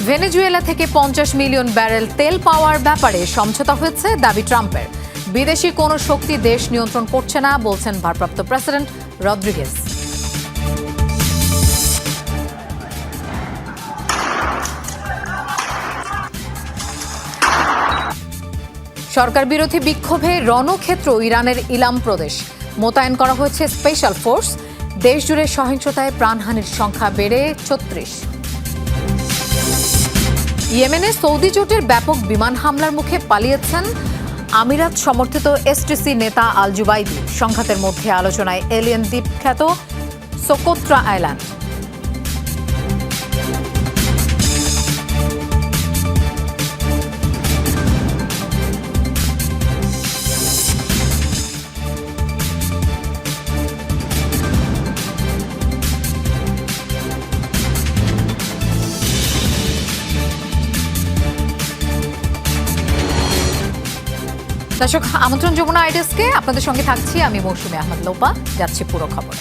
Venezuela থেকে 50 million barrel তেল পাওয়ার ব্যাপারে সমঝোতা হয়েছে দাবি ট্রাম্পের। বিদেশি কোনো শক্তি দেশ নিয়ন্ত্রণ করছে না বলছেন ভারপ্রাপ্ত প্রেসিডেন্ট রদ্রিগেজ। সরকার বিরোধী বিক্ষোভে রণক্ষেত্র ইরানের ইলাম প্রদেশ। মোতায়েন করা হয়েছে স্পেশাল ফোর্স। দেশজুড়ে সহিংসতায় প্রাণহানির সংখ্যা বেড়ে 36। ইয়েমেনে সৌদি জোটের ব্যাপক বিমান হামলার মুখে পালিয়েছেন আমিরাত সমর্থিত এসটিসি নেতা আল জুবাইদি। সংঘাতের মধ্যে আলোচনায় এলিয়েন দ্বীপ খ্যাত সোকোত্রা আইল্যান্ড। দর্শক, আমন্ত্রণ যমুনা আইডেস্কে। আপনাদের সঙ্গে থাকছি আমি মৌসুমী আহমেদ লোপা। যাচ্ছি পুরো খবরে।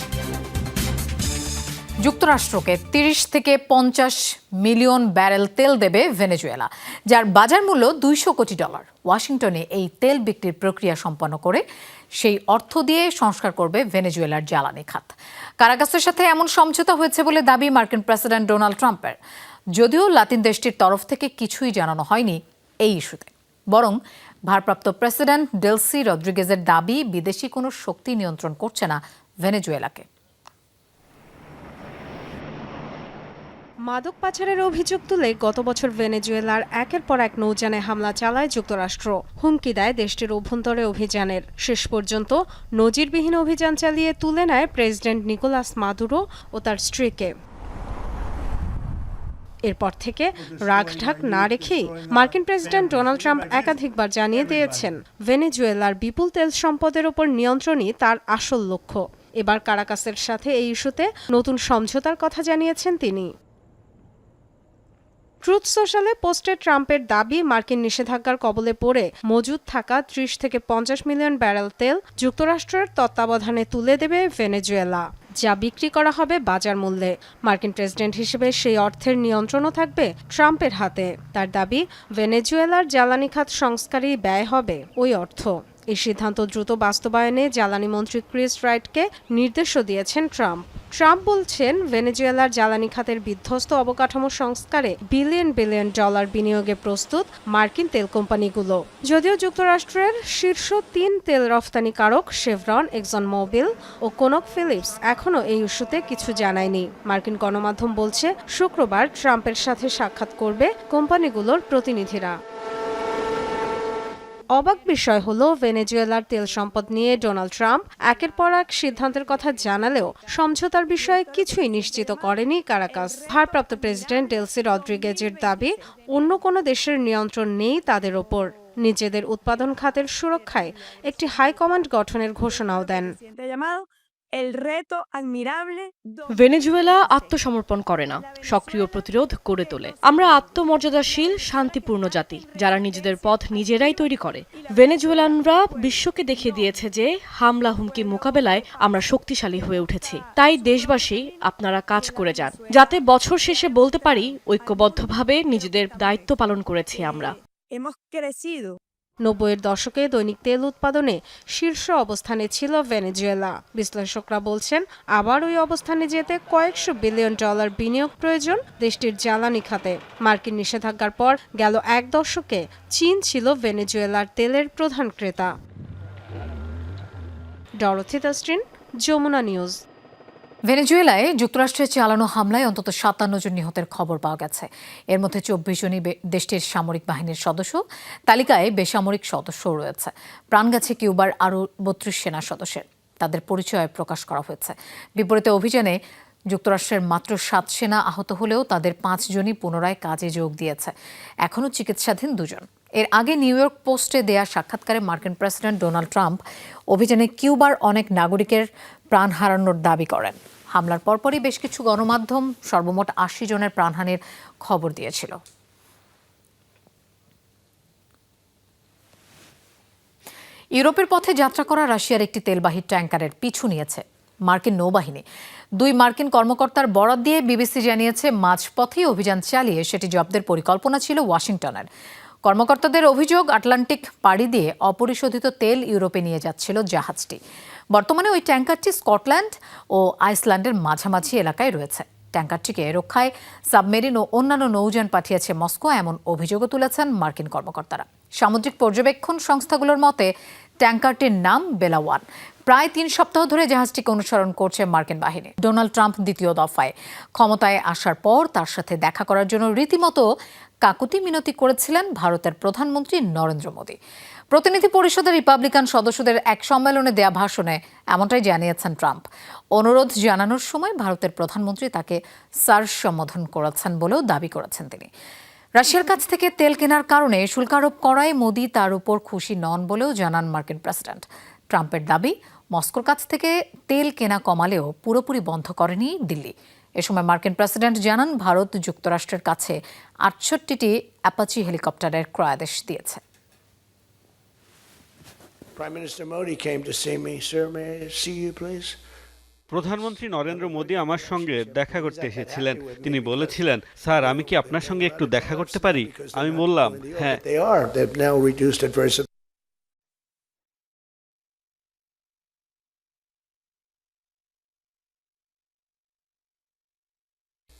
যুক্তরাষ্ট্রকে 30 থেকে 50 মিলিয়ন ব্যারেল তেল দেবে ভেনেজুয়েলা, যার বাজার মূল্য $200 কোটি। ওয়াশিংটনে এই তেল বিক্রির প্রক্রিয়া সম্পন্ন করে সেই অর্থ দিয়ে সংস্কার করবে ভেনেজুয়েলার জ্বালানি খাত। কারাকাসের সাথে এমন সমঝোতা হয়েছে বলে দাবি মার্কিন প্রেসিডেন্ট ডোনাল্ড ট্রাম্পের। যদিও লাতিন দেশটির তরফ থেকে কিছুই জানানো হয়নি এই ইস্যুতে, বরং ভারপ্রাপ্ত প্রেসিডেন্ট ডেলসি রদ্রিগেজের দাবি বিদেশি কোনো শক্তি নিয়ন্ত্রণ করছে না ভেনেজুয়েলাকে। মাদক পাচারের অভিযোগ তুলে গত বছর ভেনেজুয়েলার একের পর এক নৌযানে হামলা চালায় যুক্তরাষ্ট্র। হুমকি দেয় দেশটির অভ্যন্তরে অভিযানের। শেষ পর্যন্ত নজিরবিহীন অভিযান চালিয়ে তুলে নেয় প্রেসিডেন্ট নিকোলাস মাদুরো ও তার স্ত্রীকে। এরপর থেকে রাগঢাক না রেখেই মার্কিন প্রেসিডেন্ট ডোনাল্ড ট্রাম্প একাধিকবার জানিয়ে দিয়েছেন, ভেনেজুয়েলার বিপুল তেল সম্পদের ওপর নিয়ন্ত্রণই তার আসল লক্ষ্য। এবার কারাকাসের সাথে এই ইস্যুতে নতুন সমঝোতার কথা জানিয়েছেন তিনি। ট্রুথ সোশ্যালে পোস্টে ট্রাম্পের দাবি, মার্কিন নিষেধাজ্ঞার কবলে পড়ে মজুদ থাকা 30 থেকে 50 মিলিয়ন ব্যারেল তেল যুক্তরাষ্ট্রের তত্ত্বাবধানে তুলে দেবে ভেনেজুয়েলা, যা বিক্রি করা হবে বাজার মূল্যে। মার্কিন প্রেসিডেন্ট হিসেবে সেই অর্থের নিয়ন্ত্রণও থাকবে ট্রাম্পের হাতে। তার দাবি, ভেনেজুয়েলার জ্বালানি খাত সংস্কারেই ব্যয় হবে ওই অর্থ। এই সিদ্ধান্ত দ্রুত বাস্তবায়নে জ্বালানি মন্ত্রী ক্রিস রাইটকে নির্দেশও দিয়েছেন ট্রাম্প। ট্রাম্প বলছেন, ভেনেজুয়েলার জ্বালানি খাতের বিধ্বস্ত অবকাঠামো সংস্কারে বিলিয়ন বিলিয়ন ডলার বিনিয়োগে প্রস্তুত মার্কিন তেল কোম্পানিগুলো। যদিও যুক্তরাষ্ট্রের শীর্ষ 3 তেল রফতানিকারক শেভরন, এক্সন মোবিল ও কোনক ফিলিপস এখনও এই ইস্যুতে কিছু জানায়নি। মার্কিন গণমাধ্যম বলছে, শুক্রবার ট্রাম্পের সাথে সাক্ষাৎ করবে কোম্পানিগুলোর প্রতিনিধিরা। অবাক বিষয় হলো, ভেনেজুয়েলার তেল সম্পদ নিয়ে ডোনাল্ড ট্রাম্প একের পর এক সিদ্ধান্তের কথা জানালেও সমঝোতার বিষয়ে কিছুই নিশ্চিত করেনি কারাকাস। ভারপ্রাপ্ত প্রেসিডেন্ট ডেলসি রদ্রিগেজের দাবি, অন্য কোনো দেশের নিয়ন্ত্রণ নেই তাদের ওপর। নিজেদের উৎপাদন খাতের সুরক্ষায় একটি হাইকমান্ড গঠনের ঘোষণাও দেন। ভেনেজুয়েলা আত্মসমর্পণ করে না, সক্রিয় প্রতিরোধ গড়ে তোলে। আমরা আত্মমর্যাদাশীল, শান্তিপূর্ণ জাতি, যারা নিজেদের পথ নিজেরাই তৈরি করে। ভেনেজুয়েলানরা বিশ্বকে দেখিয়ে দিয়েছে যে হামলা হুমকি মোকাবেলায় আমরা শক্তিশালী হয়ে উঠেছি। তাই দেশবাসী, আপনারা কাজ করে যান, যাতে বছর শেষে বলতে পারি ঐক্যবদ্ধভাবে নিজেদের দায়িত্ব পালন করেছি আমরা। 90-এর দশকে দৈনিক তেল উৎপাদনে শীর্ষ অবস্থানে ছিল ভেনেজুয়েলা। বিশ্লেষকরা বলছেন, আবার ওই অবস্থানে যেতে কয়েকশো বিলিয়ন ডলার বিনিয়োগ প্রয়োজন দেশটির জ্বালানি খাতে। মার্কিন নিষেধাজ্ঞার পর গেল এক দশকে চীন ছিল ভেনেজুয়েলার তেলের প্রধান ক্রেতা। Dorothy Tasrin, Jamuna news. ভেনেজুয়েলায় যুক্তরাষ্ট্রের চালানো হামলায় অন্তত 57 জন নিহতের খবর পাওয়া গেছে। এর মধ্যে 24 জনই দেশটির সামরিক বাহিনীর সদস্য। তালিকায় বেসামরিক সদস্যও রয়েছে। প্রাণ গেছে কিউবার আরও 32 সেনা সদস্যের। তাদের পরিচয় প্রকাশ করা হয়েছে। বিপরীতে অভিযানে যুক্তরাষ্ট্রের মাত্র 7 সেনা আহত হলেও তাদের 5 জনই পুনরায় কাজে যোগ দিয়েছে। এখনও চিকিৎসাধীন 2 জন। এর আগে নিউ ইয়র্ক পোস্টে দেয়া সাক্ষাৎকারে মার্কিন প্রেসিডেন্ট ডোনাল্ড ট্রাম্প অভিযানে কিউবার অনেক নাগরিকের প্রাণ হারানোর দাবি করেন। হামলার পরপরই বেশ কিছু গণমাধ্যম সর্বমোট 80 জনের প্রাণহানির খবর দিয়েছিল। ইউরোপের পথে যাত্রা করা রাশিয়ার একটি তেলবাহী ট্যাঙ্কারের পিছু নিয়েছে মার্কিন নৌবাহিনী। 2 মার্কিন কর্মকর্তার বরাত দিয়ে বিবিসি জানিয়েছে, মাঝপথেই অভিযান চালিয়ে সেটি জব্দের পরিকল্পনা ছিল ওয়াশিংটনের। কর্মকর্তাদের অভিযোগ, আটলান্টিক পাড়ি দিয়ে অপরিশোধিত তেল ইউরোপে নিয়ে যাচ্ছিল জাহাজটি। বর্তমানে ওই ট্যাঙ্কারটি স্কটল্যান্ড ও আইসল্যান্ডের মাঝামাঝি এলাকায় রয়েছে। ট্যাঙ্কারটিকে রক্ষায় সাবমেরিন ও অন্যান্য নৌযান পাঠিয়েছে মস্কো, এমন অভিযোগও তুলেছেন মার্কিন কর্মকর্তারা। সামুদ্রিক পর্যবেক্ষণ সংস্থাগুলোর মতে, ট্যাঙ্কারটির নাম বেলা 1। প্রায় 3 সপ্তাহ ধরে জাহাজটিকে অনুসরণ করছে মার্কিন বাহিনী। ডোনাল্ড ট্রাম্প দ্বিতীয় দফায় ক্ষমতায় আসার পর তার সাথে দেখা করার জন্য রীতিমতো কাকুতি মিনতি করেছিলেন ভারতের প্রধানমন্ত্রী নরেন্দ্র মোদী। প্রতিনিধি পরিষদের রিপাবলিকান সদস্যদের এক সম্মেলনে দেয়া ভাষণে এমনটাই জানিয়েছেন ট্রাম্প। অনুরোধ জানানোর সময় ভারতের প্রধানমন্ত্রী তাকে স্যার সম্বোধন করেছেন বলেও দাবি করেছেন তিনি। রাশিয়ার কাছ থেকে তেল কেনার কারণে শুল্ক আরোপ করায় মোদী তার উপর খুশি নন বলেও জানান মার্কিন প্রেসিডেন্ট। ট্রাম্পের দাবি, মস্কোর কাছ থেকে তেল কেনা কমালেও পুরোপুরি বন্ধ করেনি দিল্লি। এ সময় মার্কিন প্রেসিডেন্ট জানান, ভারত যুক্তরাষ্ট্রের কাছে 68টি অ্যাপাচি হেলিকপ্টারের ক্রয়াদেশ দিয়েছে। Prime Minister Modi came to see me. Sir, may I see you, please? প্রধানমন্ত্রী নরেন্দ্র মোদী আমার সঙ্গে দেখা করতে এসেছিলেন। তিনি বলেছিলেন, স্যার, আমি কি আপনার সঙ্গে একটু দেখা করতে পারি? আমি বললাম, হ্যাঁ। They are. They've now reduced it very substantially.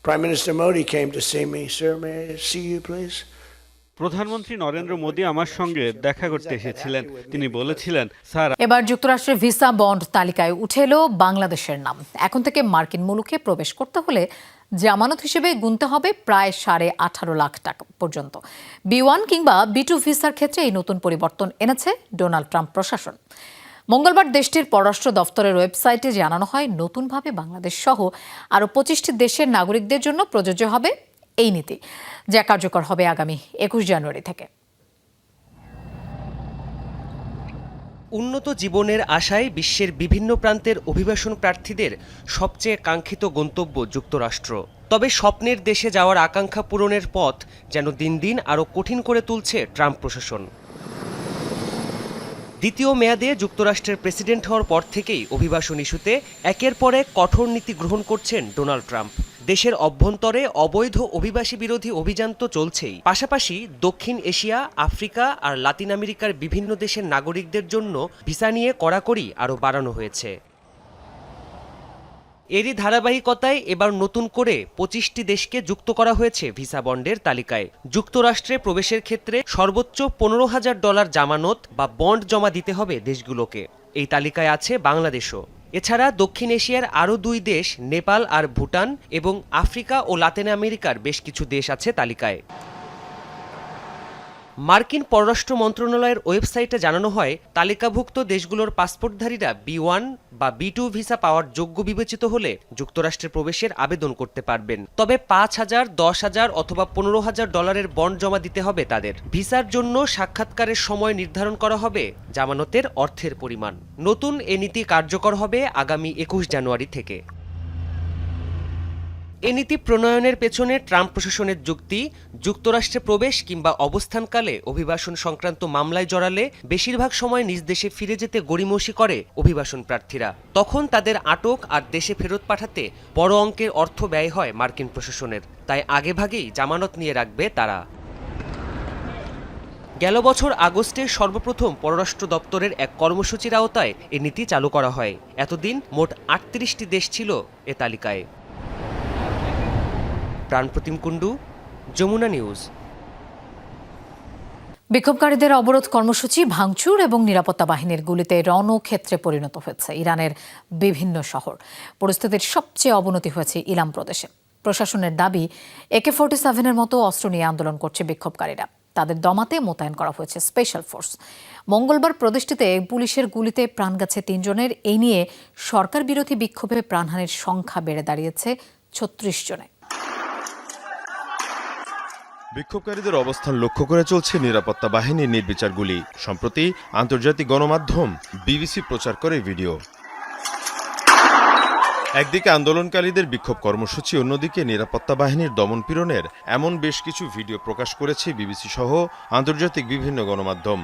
Prime Minister Modi came to see me. Sir, may I see you, please? প্রধানমন্ত্রী নরেন্দ্র মোদী আমার সঙ্গে দেখা করতে এসেছিলেন। তিনি বলেছিলেন, স্যার। এবার যুক্তরাষ্ট্রের ভিসা বন্ড তালিকায় উঠে এলো বাংলাদেশের নাম। এখন থেকে মার্কিন মুলুকে প্রবেশ করতে হলে জামানত হিসেবে গুনতে হবে প্রায় 18.5 লাখ টাকা পর্যন্ত। B1 কিংবা B2 ভিসার ক্ষেত্রে এই নতুন পরিবর্তন এনেছে ডোনাল্ড ট্রাম্প প্রশাসন। মঙ্গলবার দেশটির পররাষ্ট্র দফতরের ওয়েবসাইটে জানানো হয়, নতুনভাবে বাংলাদেশ সহ আরও 25টি দেশের নাগরিকদের জন্য প্রযোজ্য হবে এই নীতি, যা কার্যকর হবে আগামী 21 জানুয়ারি থেকে। উন্নত জীবনের আশায় বিশ্বের বিভিন্ন প্রান্তের অভিবাসন প্রার্থীদের সবচেয়ে কাঙ্ক্ষিত গন্তব্য যুক্তরাষ্ট্র। তবে স্বপ্নের দেশে যাওয়ার আকাঙ্ক্ষা পূরণের পথ যেন দিন দিন আরও কঠিন করে তুলছে ট্রাম্প প্রশাসন। দ্বিতীয় মেয়াদে যুক্তরাষ্ট্রের প্রেসিডেন্ট হওয়ার পর থেকেই অভিবাসন ইস্যুতে একের পর এক কঠোর নীতি গ্রহণ করছেন ডোনাল্ড ট্রাম্প। দেশের অভ্যন্তরে অবৈধ অভিবাসী বিরোধী অভিযান তো চলছেই, পাশাপাশি দক্ষিণ এশিয়া, আফ্রিকা আর লাতিন আমেরিকার বিভিন্ন দেশের নাগরিকদের জন্য ভিসা নিয়ে কড়াকড়ি আরও বাড়ানো হয়েছে। এরই ধারাবাহিকতায় এবার নতুন করে 25টি দেশকে যুক্ত করা হয়েছে ভিসা বন্ডের তালিকায়। যুক্তরাষ্ট্রে প্রবেশের ক্ষেত্রে সর্বোচ্চ $15,000 জামানত বা বন্ড জমা দিতে হবে দেশগুলোকে। এই তালিকায় আছে বাংলাদেশও। এছাড়া দক্ষিণ এশিয়ার আরও 2 দেশ, নেপাল আর ভুটান, এবং আফ্রিকা ও লাতিন আমেরিকার বেশ কিছু দেশ আছে তালিকায়। মার্কিন পররাষ্ট্র মন্ত্রণালয়ের ওয়েবসাইটে জানানো হয়, তালিকাভুক্ত দেশগুলোর পাসপোর্টধারীরা B1 বা B2 ভিসা পাওয়ার যোগ্য বিবেচিত হলে যুক্তরাষ্ট্রে প্রবেশের আবেদন করতে পারবেন। তবে $5,000, $10,000 অথবা $15,000 বন্ড জমা দিতে হবে তাদের। ভিসার জন্য সাক্ষাৎকারের সময় নির্ধারণ করা হবে জামানতের অর্থের পরিমাণ। নতুন এ নীতি কার্যকর হবে আগামী 21 জানুয়ারি থেকে। এ নীতি প্রণয়নের পেছনে ট্রাম্প প্রশাসনের যুক্তি, যুক্তরাষ্ট্রে প্রবেশ কিংবা অবস্থানকালে অভিবাসন সংক্রান্ত মামলায় জড়ালে বেশিরভাগ সময় নিজ দেশে ফিরে যেতে গড়িমসি করে অভিবাসন প্রার্থীরা। তখন তাদের আটক আর দেশে ফেরত পাঠাতে বড় অঙ্কের অর্থ ব্যয় হয় মার্কিন প্রশাসনের। তাই আগেভাগেই জামানত নিয়ে রাখবে তারা। গেল বছর আগস্টে সর্বপ্রথম পররাষ্ট্র দপ্তরের এক কর্মসূচির আওতায় এ নীতি চালু করা হয়। এতদিন মোট 38টি দেশ ছিল এ তালিকায়। প্রাণপ্রতিম কুণ্ডু, যমুনা নিউজ। বিক্ষোভকারীদের অবরোধ কর্মসূচি ভাঙচুর এবং নিরাপত্তা বাহিনীর গুলিতে রণক্ষেত্রে পরিণত হয়েছে ইরানের বিভিন্ন শহর। পরিস্থিতির সবচেয়ে অবনতি হয়েছে ইলাম প্রদেশে। প্রশাসনের দাবি, AK-47-এর মতো অস্ত্র নিয়ে আন্দোলন করছে বিক্ষোভকারীরা। তাদের দমাতে মোতায়েন করা হয়েছে স্পেশাল ফোর্স। মঙ্গলবার প্রদেশটিতে পুলিশের গুলিতে প্রাণ গেছে 3 জনের। এই নিয়ে সরকার বিরোধী বিক্ষোভে প্রাণহানির সংখ্যা বেড়ে দাঁড়িয়েছে 36 জনে। বিক্ষোভকারীদের অবস্থান লক্ষ্য করে চলছে নিরাপত্তা বাহিনীর নির্বিচার গুলি। সম্প্রতি আন্তর্জাতিক গণমাধ্যম BBC প্রচার করে ভিডিও। একদিকে আন্দোলনকারীদের বিক্ষোভ কর্মসূচি, অন্যদিকে নিরাপত্তা বাহিনীর দমনপীড়নের এমন বেশ কিছু ভিডিও প্রকাশ করেছে BBC সহ আন্তর্জাতিক বিভিন্ন গণমাধ্যম।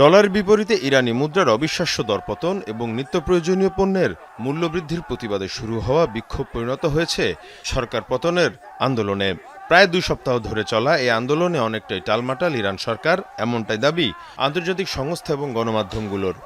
ডলারের বিপরীতে ইরানি মুদ্রার অবিশ্বাস্য দরপতন এবং নিত্য প্রয়োজনীয় পণ্যের মূল্যবৃদ্ধির প্রতিবাদে শুরু হওয়া বিক্ষোভ পরিণত হয়েছে সরকার পতনের আন্দোলনে। প্রায় 2 সপ্তাহ ধরে চলা এই আন্দোলনে অনেকটাই টালমাটাল ইরান সরকার, এমনটাই দাবি আন্তর্জাতিক সংস্থা এবং গণমাধ্যমগুলোর।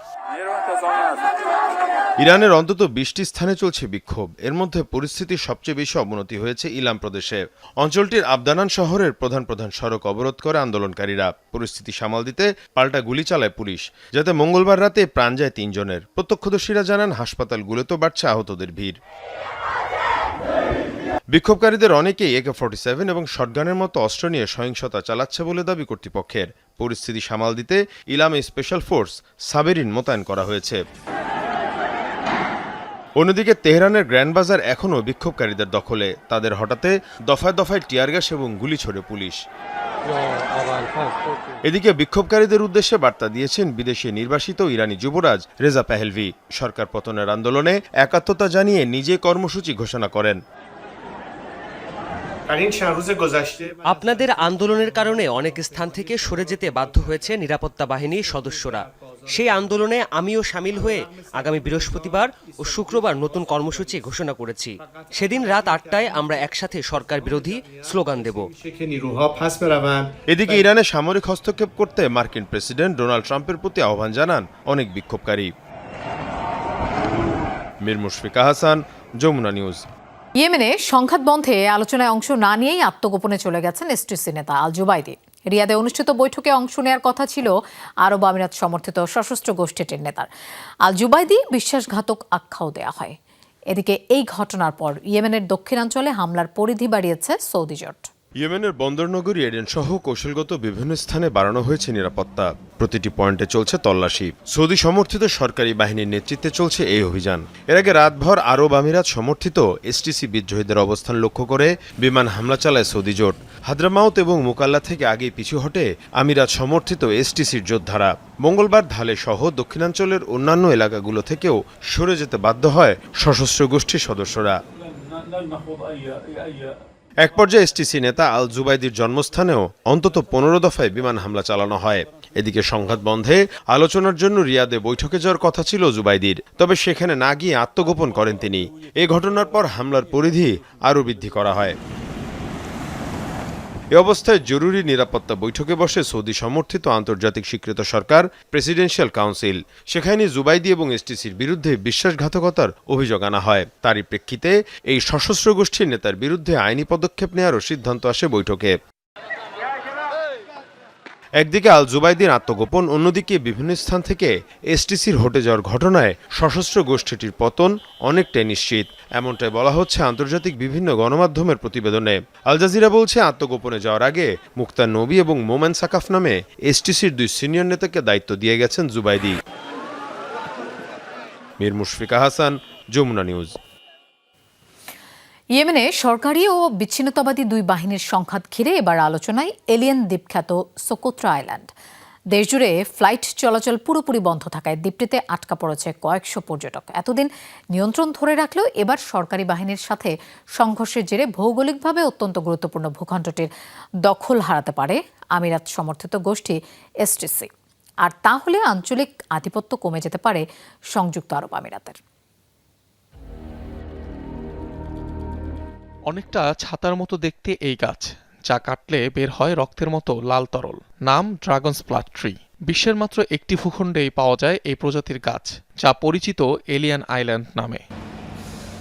ইরানের অন্তত 20টি স্থানে চলছে বিক্ষোভ। এর মধ্যে পরিস্থিতির সবচেয়ে বেশি অবনতি হয়েছে ইলাম প্রদেশে। অঞ্চলটির আবদানান শহরের প্রধান সড়ক অবরোধ করে আন্দোলনকারীরা। পরিস্থিতি সামাল দিতে পাল্টা গুলি চালায় পুলিশ, যাতে মঙ্গলবার রাতে প্রাণ যায় 3 জনের। প্রত্যক্ষদর্শীরা জানান হাসপাতালগুলোতেও বাড়ছে আহতদের ভিড়। বিক্ষোভকারীদের অনেকেই AK-47 এবং শটগানের মতো অস্ত্র নিয়ে সহিংসতা চালাচ্ছে বলে দাবি কর্তৃপক্ষের। পরিস্থিতি সামাল দিতে ইলামে স্পেশাল ফোর্স সাবেরিন মোতায়েন করা হয়েছে। অন্যদিকে তেহরানের গ্র্যান্ড বাজার এখনও বিক্ষোভকারীদের দখলে। তাদের হঠাতে দফায় দফায় টিয়ার গ্যাস এবং গুলি ছোড়ে পুলিশ। এদিকে বিক্ষোভকারীদের উদ্দেশ্যে বার্তা দিয়েছেন বিদেশে নির্বাসিত ইরানি যুবরাজ রেজা পাহেলভি। সরকার পতনের আন্দোলনে একাত্মতা জানিয়ে নিজে কর্মসূচি ঘোষণা করেন। আপনাদের আন্দোলনের কারণে অনেক স্থান থেকে সরে যেতে বাধ্য হয়েছে নিরাপত্তা বাহিনীর সদস্যরা। সেই আন্দোলনে আমিও সামিল হয়ে আগামী বৃহস্পতিবার ও শুক্রবার নতুন কর্মসূচি ঘোষণা করেছি। সেদিন রাত 8টায় আমরা একসাথে সরকার বিরোধী স্লোগান দেব। এদিকে ইরানে সামরিক হস্তক্ষেপ করতে মার্কিন প্রেসিডেন্ট ডোনাল্ড ট্রাম্পের প্রতি আহ্বান জানান অনেক বিক্ষোভকারী। মীর মুশফিকা হাসান, যমুনা নিউজ। ইয়েমেনে সংঘাত বন্ধে আলোচনায় অংশ না নিয়েই আত্মগোপনে চলে গেছেন এসটিসি নেতা আল জুবাইদি। রিয়াদে অনুষ্ঠিত বৈঠকে অংশ নেওয়ার কথা ছিল আরব আমিরাত সমর্থিত সশস্ত্র গোষ্ঠীটির নেতার। আল জুবাইদি বিশ্বাসঘাতক আখ্যাও দেয়া হয়। এদিকে এই ঘটনার পর ইয়েমেনের দক্ষিণাঞ্চলে হামলার পরিধি বাড়িয়েছে সৌদি জোট। ইয়েমেনের বন্দরনগরী এডেন সহ কৌশলগত বিভিন্ন স্থানে বাড়ানো হয়েছে নিরাপত্তা। প্রতিটি পয়েন্টে চলছে তল্লাশি। সৌদি সমর্থিত সরকারি বাহিনীর নেতৃত্বে চলছে এই অভিযান। এর আগে রাতভর আরব আমিরাত সমর্থিত এসটিসি বিদ্রোহীদের অবস্থান লক্ষ্য করে বিমান হামলা চালায় সৌদি জোট। হাদ্রামাউত এবং মুকাল্লা থেকে আগেই পিছু হটে আমিরাত সমর্থিত এসটিসির যোদ্ধারা। মঙ্গলবার ধালে সহ দক্ষিণাঞ্চলের অন্যান্য এলাকাগুলো থেকেও সরে যেতে বাধ্য হয় সশস্ত্র গোষ্ঠীর সদস্যরা। এক পর্যায়ে এসটিসি নেতা আল জুবাইদির জন্মস্থানেও অন্তত 15 দফায় বিমান হামলা চালানো হয়। এদিকে সংঘাত বন্ধে আলোচনার জন্য রিয়াদে বৈঠকে যাওয়ার কথা ছিল জুবাইদির, তবে সেখানে না গিয়ে আত্মগোপন করেন তিনি। এই ঘটনার পর হামলার পরিধি আরও বৃদ্ধি করা হয়। এ অবস্থায় জরুরি নিরাপত্তা বৈঠকে বসে সৌদি সমর্থিত আন্তর্জাতিক স্বীকৃত সরকার প্রেসিডেন্সিয়াল কাউন্সিল। সেখানে জুবাইদি এবং এসটিসির বিরুদ্ধে বিশ্বাসঘাতকতার অভিযোগ আনা হয়। তারই প্রেক্ষিতে এই সশস্ত্র গোষ্ঠীর নেতার বিরুদ্ধে আইনি পদক্ষেপ নেওয়ারও সিদ্ধান্ত আসে বৈঠকে। একদিকে আল জুবাইদির আত্মগোপন, অন্যদিকে বিভিন্ন স্থান থেকে এসটিসির হটে যাওয়ার ঘটনায় সশস্ত্র গোষ্ঠীটির পতন অনেকটাই নিশ্চিত, এমনটাই বলা হচ্ছে আন্তর্জাতিক বিভিন্ন গণমাধ্যমের প্রতিবেদনে। আল জাজিরা বলছে আত্মগোপনে যাওয়ার আগে মুক্তার নবী এবং মোমেন সাকাফ নামে এসটিসির 2 সিনিয়র নেতাকে দায়িত্ব দিয়ে গেছেন জুবাইদি। মীর মুশফিকা হাসান, যমুনা নিউজ। ইয়েমেনে সরকারি ও বিচ্ছিন্নতাবাদী 2 বাহিনীর সংঘাত ঘিরে এবার আলোচনায় এলিয়েন দ্বীপখ্যাত সোকোত্রা আইল্যান্ড। দেশজুড়ে ফ্লাইট চলাচল পুরোপুরি বন্ধ থাকায় দ্বীপটিতে আটকা পড়েছে কয়েকশো পর্যটক। এতদিন নিয়ন্ত্রণ ধরে রাখলেও এবার সরকারি বাহিনীর সাথে সংঘর্ষের জেরে ভৌগোলিকভাবে অত্যন্ত গুরুত্বপূর্ণ ভূখণ্ডটির দখল হারাতে পারে আমিরাত সমর্থিত গোষ্ঠী এসটিসি। আর তাহলে আঞ্চলিক আধিপত্য কমে যেতে পারে সংযুক্ত আরব আমিরাতের। অনেকটা ছাতার মতো দেখতে এই গাছ, যা কাটলে বের হয় রক্তের মতো লাল তরল। নাম ড্রাগনস ব্লাড ট্রি। বিশ্বের মাত্র একটি ভূখণ্ডেই পাওয়া যায় এই প্রজাতির গাছ, যা পরিচিত এলিয়ান আইল্যান্ড নামে।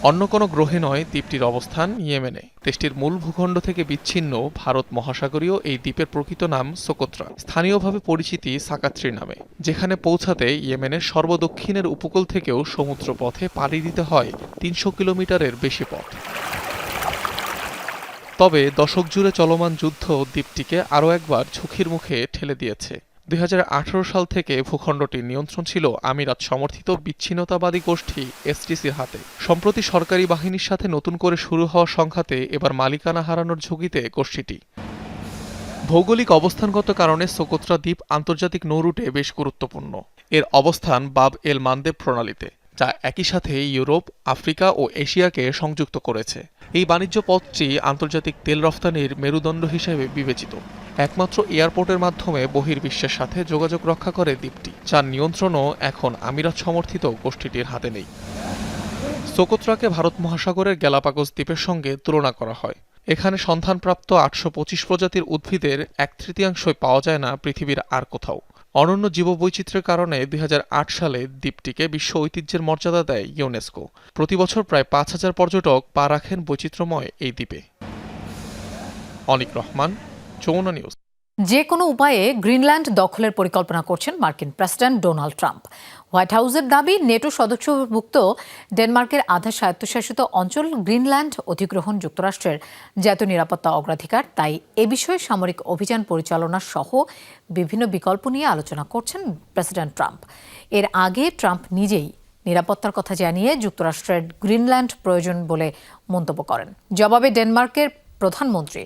অন্য কোনো গ্রহে নয় দ্বীপটির অবস্থান ইয়েমেনে। দেশটির মূল ভূখণ্ড থেকে বিচ্ছিন্ন ভারত মহাসাগরীয় এই দ্বীপের প্রকৃত নাম সোকোত্রা, স্থানীয়ভাবে পরিচিতি সাকাত্রি নামে, যেখানে পৌঁছাতে ইয়েমেনের সর্বদক্ষিণের উপকূল থেকেও সমুদ্র পথে পাড়ি দিতে হয় 300 কিলোমিটারের বেশি পথ। তবে দশক জুড়ে চলমান যুদ্ধ দ্বীপটিকে আরও একবার ঝুঁকির মুখে ঠেলে দিয়েছে। 2018 সাল থেকে ভূখণ্ডটির নিয়ন্ত্রণ ছিল আমিরাত সমর্থিত বিচ্ছিন্নতাবাদী গোষ্ঠী এসটিসির হাতে। সম্প্রতি সরকারি বাহিনীর সাথে নতুন করে শুরু হওয়া সংঘাতে এবার মালিকানা হারানোর ঝুঁকিতে গোষ্ঠীটি। ভৌগোলিক অবস্থানগত কারণে সোকোত্রা দ্বীপ আন্তর্জাতিক নৌরুটে বেশ গুরুত্বপূর্ণ। এর অবস্থান বাব এল মানদেব প্রণালীতে। যা একই সাথে ইউরোপ, আফ্রিকা ও এশিয়াকে সংযুক্ত করেছে। এই বাণিজ্য পথটি আন্তর্জাতিক তেল রফতানির মেরুদণ্ড হিসেবে বিবেচিত। একমাত্র এয়ারপোর্টের মাধ্যমে বহির্বিশ্বের সাথে যোগাযোগ রক্ষা করে দ্বীপটি, যার নিয়ন্ত্রণও এখন আমিরাত সমর্থিত গোষ্ঠীটির হাতে নেই। সোকোত্রাকে ভারত মহাসাগরের গ্যালাপাগোস দ্বীপের সঙ্গে তুলনা করা হয়। এখানে সন্ধানপ্রাপ্ত 825 প্রজাতির উদ্ভিদের 1/3 পাওয়া যায় না পৃথিবীর আর কোথাও। অনন্য জীববৈচিত্র্যের কারণে 2008 সালে দ্বীপটিকে বিশ্ব ঐতিহ্যের মর্যাদা দেয় ইউনেস্কো। প্রতি বছর প্রায় 5000 পর্যটক পা রাখেন বৈচিত্র্যময় এই দ্বীপে। অনিক রহমান, যমুনা নিউজ। যে কোনো উপায়ে গ্রিনল্যান্ড দখলের পরিকল্পনা করছেন মার্কিন প্রেসিডেন্ট ডোনাল্ড ট্রাম্প। হোয়াইট হাউসের দাবি, নেটো সদস্যভুক্ত ডেনমার্কের আধা স্বায়ত্তশাসিত অঞ্চল গ্রিনল্যান্ড অধিগ্রহণ যুক্তরাষ্ট্রের জাতীয় নিরাপত্তা অগ্রাধিকার। তাই এ বিষয়ে সামরিক অভিযান পরিচালনা সহ বিভিন্ন বিকল্প নিয়ে আলোচনা করছেন প্রেসিডেন্ট ট্রাম্প। এর আগে ট্রাম্প নিজেই নিরাপত্তার কথা জানিয়ে যুক্তরাষ্ট্রের গ্রিনল্যান্ড প্রয়োজন বলে মন্তব্য করেন। জবাবে ডেনমার্কের প্রধানমন্ত্রী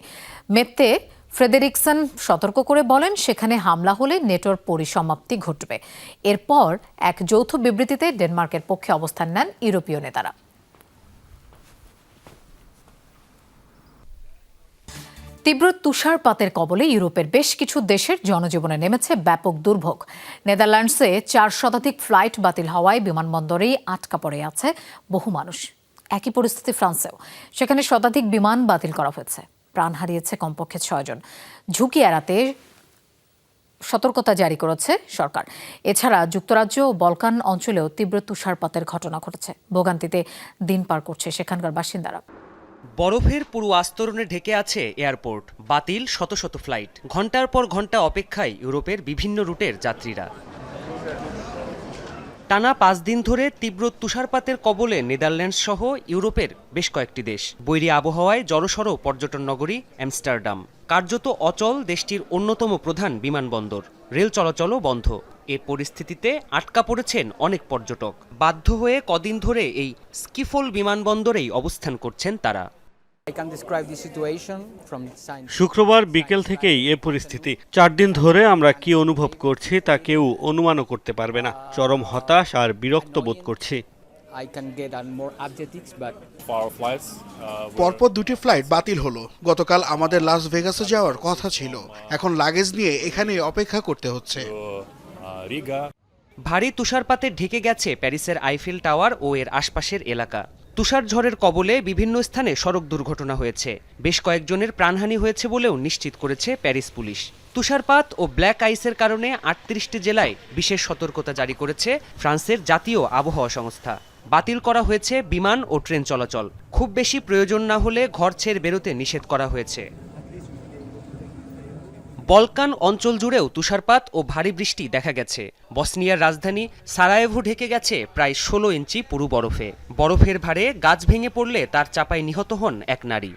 মেত্তে ফ্রেডেরিকসন সতর্ক করে বলেন, সেখানে হামলা হলে নেটোর পরিসমাপ্তি ঘটবে। এরপর এক যৌথ বিবৃতিতে ডেনমার্কের পক্ষে অবস্থান নেন ইউরোপীয় নেতারা। তীব্র তুষারপাতের কবলে ইউরোপের বেশ কিছু দেশের জনজীবনে নেমেছে ব্যাপক দুর্ভোগ। নেদারল্যান্ডসে 4 শতাধিক ফ্লাইট বাতিল হওয়ায় বিমানবন্দরেই আটকা পড়ে আছে বহু মানুষ। একই পরিস্থিতি ফ্রান্সেও, সেখানে শতাধিক বিমান বাতিল করা হয়েছে। প্রাণ হারিয়েছে কমপক্ষে 6 জন। ঝুঁকি এড়াতে সতর্কতা জারি করেছে সরকার। এছাড়া যুক্তরাজ্য ও বলকান অঞ্চলেও তীব্র তুষারপাতের ঘটনা ঘটেছে। ভোগান্তিতে দিন পার করছে সেখানকার বাসিন্দারা। বরফের পুরো আস্তরণে ঢেকে আছে এয়ারপোর্ট, বাতিল শত শত ফ্লাইট, ঘন্টার পর ঘন্টা অপেক্ষায় ইউরোপের বিভিন্ন রুটের যাত্রীরা। টানা 5 দিন ধরে তীব্র তুষারপাতের কবলে নেদারল্যান্ডস সহ ইউরোপের বেশ কয়েকটি দেশ। বৈরী আবহাওয়ায় জড়সড় পর্যটন নগরী অ্যামস্টারডাম। কার্যত অচল দেশটির অন্যতম প্রধান বিমানবন্দর, রেল চলাচলও বন্ধ। এ পরিস্থিতিতে আটকা পড়েছেন অনেক পর্যটক। বাধ্য হয়ে কদিন ধরে এই স্কিফোল বিমানবন্দরেই অবস্থান করছেন তারা। শুক্রবার বিকেল থেকেই এ পরিস্থিতি। 4 দিন ধরে আমরা কি অনুভব করছি তা কেউ অনুমানও করতে পারবে না। চরম হতাশ আর বিরক্ত বোধ করছি। পরপর 2টি ফ্লাইট বাতিল হলো। গতকাল আমাদের লাস ভেগাসে যাওয়ার কথা ছিল, এখন লাগেজ নিয়ে এখানে অপেক্ষা করতে হচ্ছে। ভারী তুষারপাতে ঢেকে গেছে প্যারিসের আইফেল টাওয়ার ও এর আশপাশের এলাকা। তুষার ঝড়ের কবলে বিভিন্ন স্থানে সড়ক দুর্ঘটনা হয়েছে। বেশ কয়েকজনের প্রাণহানি হয়েছে বলেও নিশ্চিত করেছে প্যারিস পুলিশ। তুষারপাত ও ব্ল্যাক আইসের কারণে 38টি জেলায় বিশেষ সতর্কতা জারি করেছে ফ্রান্সের জাতীয় আবহাওয়া সংস্থা। বাতিল করা হয়েছে বিমান ও ট্রেন চলাচল। খুব বেশি প্রয়োজন না হলে ঘর ছেড়ে বেরোতে নিষেধ করা হয়েছে। বলকান অঞ্চল জুড়েও তুষারপাত ও ভারী বৃষ্টি দেখা গেছে। বসনিয়ার রাজধানী সারায়েভো ঢেকে গেছে প্রায় 16 ইঞ্চি পুরু বরফে। বরফের ভারে গাছ ভেঙে পড়লে তার চাপায় নিহত হন এক নারী।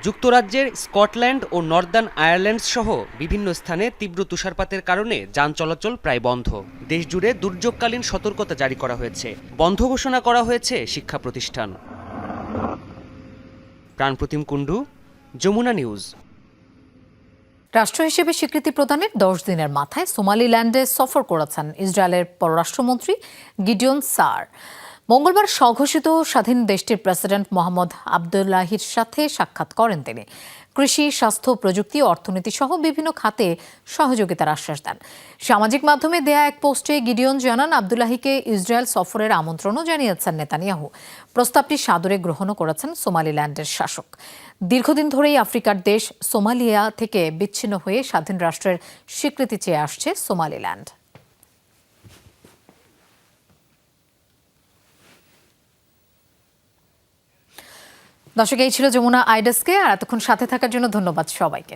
যুক্তরাজ্যের স্কটল্যান্ড ও নর্দার্ন আয়ারল্যান্ড সহ বিভিন্ন স্থানে তীব্র তুষারপাতের কারণে যান চলাচল প্রায় বন্ধ। দেশজুড়ে দুর্যোগকালীন সতর্কতা জারি করা হয়েছে। বন্ধ ঘোষণা করা হয়েছে শিক্ষা প্রতিষ্ঠান। প্রাণপ্রতিম কুণ্ডু, যমুনা নিউজ। রাষ্ট্র হিসেবে স্বীকৃতি প্রদানের 10 দিনের মাথায় সোমালিল্যান্ডে সফর করেছেন ইসরায়েলের পররাষ্ট্রমন্ত্রী গিডিয়ন সার। মঙ্গলবার স্বঘোষিত স্বাধীন দেশটির প্রেসিডেন্ট মোহাম্মদ আবদুল্লাহির সাথে সাক্ষাৎ করেন তিনি। কৃষি, স্বাস্থ্য, প্রযুক্তি ও অর্থনীতি সহ বিভিন্ন খাতে সহযোগিতার আশ্বাস দেন। সামাজিক মাধ্যমে দেয়া এক পোস্টে গিডিয়ন জানান, আবদুল্লাহিকে ইসরায়েল সফরের আমন্ত্রণও জানিয়েছেন নেতানিয়াহু। প্রস্তাবটি সাদরে গ্রহণও করেছেন সোমালিল্যান্ডের শাসক। দীর্ঘদিন ধরেই আফ্রিকার দেশ সোমালিয়া থেকে বিচ্ছিন্ন হয়ে স্বাধীন রাষ্ট্রের স্বীকৃতি চেয়ে আসছে সোমালিল্যান্ড। দর্শক, এই ছিল যমুনা আইডেস্কে। আর এতক্ষণ সাথে থাকার জন্য ধন্যবাদ সবাইকে।